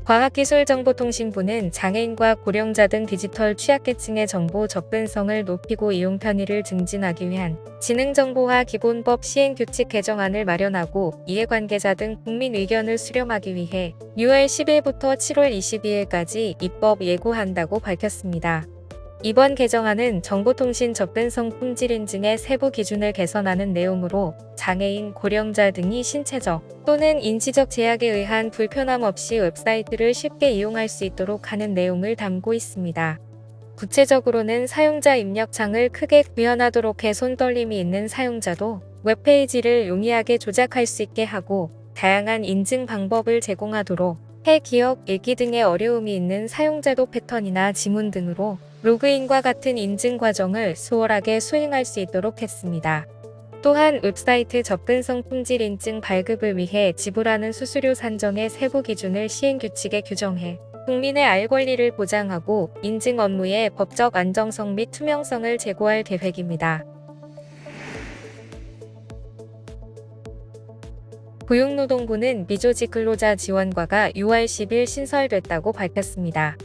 과학기술정보통신부는 장애인과 고령자 등 디지털 취약계층의 정보 접근성을 높이고 이용 편의를 증진하기 위한 지능정보화 기본법 시행규칙 개정안을 마련하고 이해관계자 등 국민 의견을 수렴하기 위해 6월 10일부터 7월 22일까지 입법 예고한다고 밝혔습니다. 이번 개정안은 정보통신 접근성 품질 인증의 세부 기준을 개선하는 내용으로 장애인, 고령자 등이 신체적 또는 인지적 제약에 의한 불편함 없이 웹사이트를 쉽게 이용할 수 있도록 하는 내용을 담고 있습니다. 구체적으로는 사용자 입력창을 크게 구현하도록 해 손떨림이 있는 사용자도 웹페이지를 용이하게 조작할 수 있게 하고 다양한 인증 방법을 제공하도록 해 기억, 읽기 등의 어려움이 있는 사용자도 패턴이나 지문 등으로 로그인과 같은 인증 과정을 수월하게 수행할 수 있도록 했습니다. 또한 웹사이트 접근성 품질 인증 발급을 위해 지불하는 수수료 산정의 세부 기준을 시행규칙에 규정해 국민의 알 권리를 보장하고 인증 업무의 법적 안정성 및 투명성을 제고할 계획입니다. 고용노동부는 미조직 근로자 지원과가 6월 10일 신설됐다고 밝혔습니다.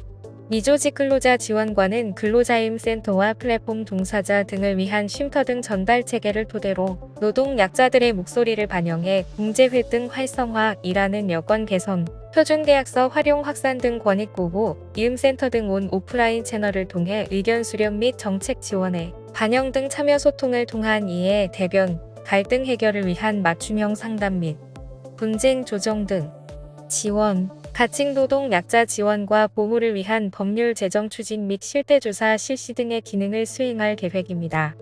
미조직 근로자 지원과는 근로자임 센터와 플랫폼 종사자 등을 위한 쉼터 등 전달 체계를 토대로 노동 약자들의 목소리를 반영해 공제 회등 활성화, 일하는 여건 개선, 표준계약서 활용 확산 등 권익 보호, 이음센터 등 온 오프라인 채널을 통해 의견 수렴 및 정책 지원에 반영 등 참여 소통을 통한 이해, 대변, 갈등 해결을 위한 맞춤형 상담 및 분쟁 조정 등 지원, 가칭 노동 약자 지원과 보호를 위한 법률 제정 추진 및 실태조사 실시 등의 기능을 수행할 계획입니다.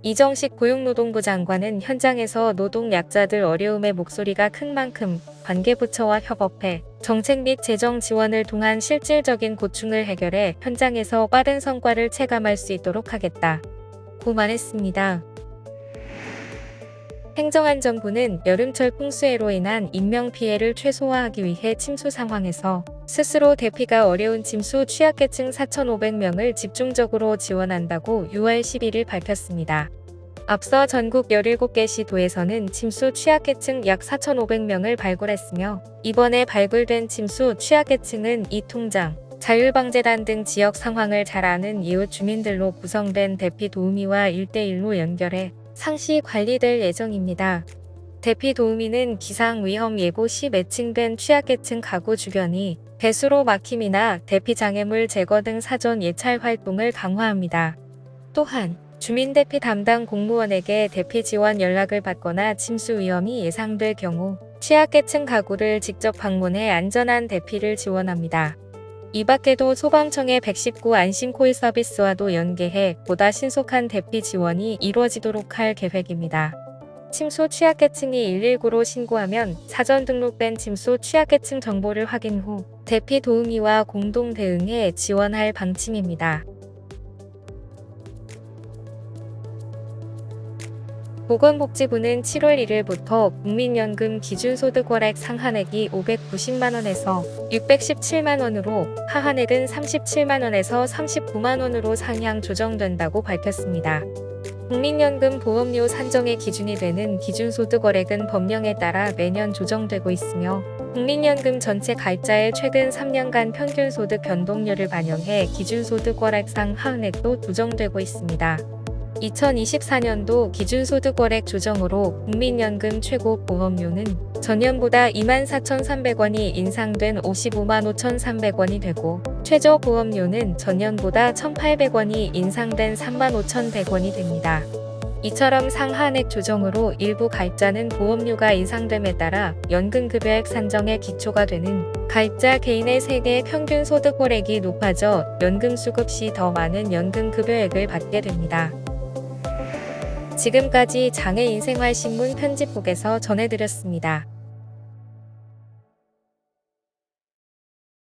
이정식 고용노동부 장관은 현장에서 노동 약자들 어려움의 목소리가 큰 만큼 관계부처와 협업해 정책 및 재정 지원을 통한 실질적인 고충을 해결해 현장에서 빠른 성과를 체감할 수 있도록 하겠다고 말했습니다. 행정안전부는 여름철 풍수해로 인한 인명피해를 최소화하기 위해 침수 상황에서 스스로 대피가 어려운 침수 취약계층 4,500명을 집중적으로 지원한다고 6월 11일 밝혔습니다. 앞서 전국 17개 시도에서는 침수 취약계층 약 4,500명을 발굴했으며 이번에 발굴된 침수 취약계층은 이 통장, 자율방재단 등 지역 상황을 잘 아는 이웃 주민들로 구성된 대피 도우미와 1대1로 연결해 상시 관리될 예정입니다. 대피 도우미는 기상 위험 예보 시 매칭된 취약계층 가구 주변이 배수로 막힘이나 대피 장애물 제거 등 사전 예찰 활동을 강화합니다. 또한 주민 대피 담당 공무원에게 대피 지원 연락을 받거나 침수 위험이 예상될 경우 취약계층 가구를 직접 방문해 안전한 대피를 지원합니다. 이 밖에도 소방청의 119 안심콜 서비스와도 연계해 보다 신속한 대피 지원이 이루어지도록 할 계획입니다. 침수 취약계층이 119로 신고하면 사전 등록된 침수 취약계층 정보를 확인 후 대피 도우미와 공동 대응해 지원할 방침입니다. 보건복지부는 7월 1일부터 국민연금 기준소득월액 상한액이 590만원에서 617만원으로 하한액은 37만원에서 39만원으로 상향 조정된다고 밝혔습니다. 국민연금 보험료 산정의 기준이 되는 기준소득월액은 법령에 따라 매년 조정되고 있으며 국민연금 전체 가입자의 최근 3년간 평균소득 변동률을 반영해 기준소득월액 상하한액도 조정되고 있습니다. 2024년도 기준소득월액 조정으로 국민연금 최고 보험료는 전년보다 24,300원이 인상된 55만 5,300원이 되고 최저 보험료는 전년보다 1,800원이 인상된 35,100원이 됩니다. 이처럼 상한액 조정으로 일부 가입자는 보험료가 인상됨에 따라 연금급여액 산정의 기초가 되는 가입자 개인의 세계 평균 소득월액이 높아져 연금수급 시 더 많은 연금급여액을 받게 됩니다. 지금까지 장애인생활신문 편집국에서 전해드렸습니다.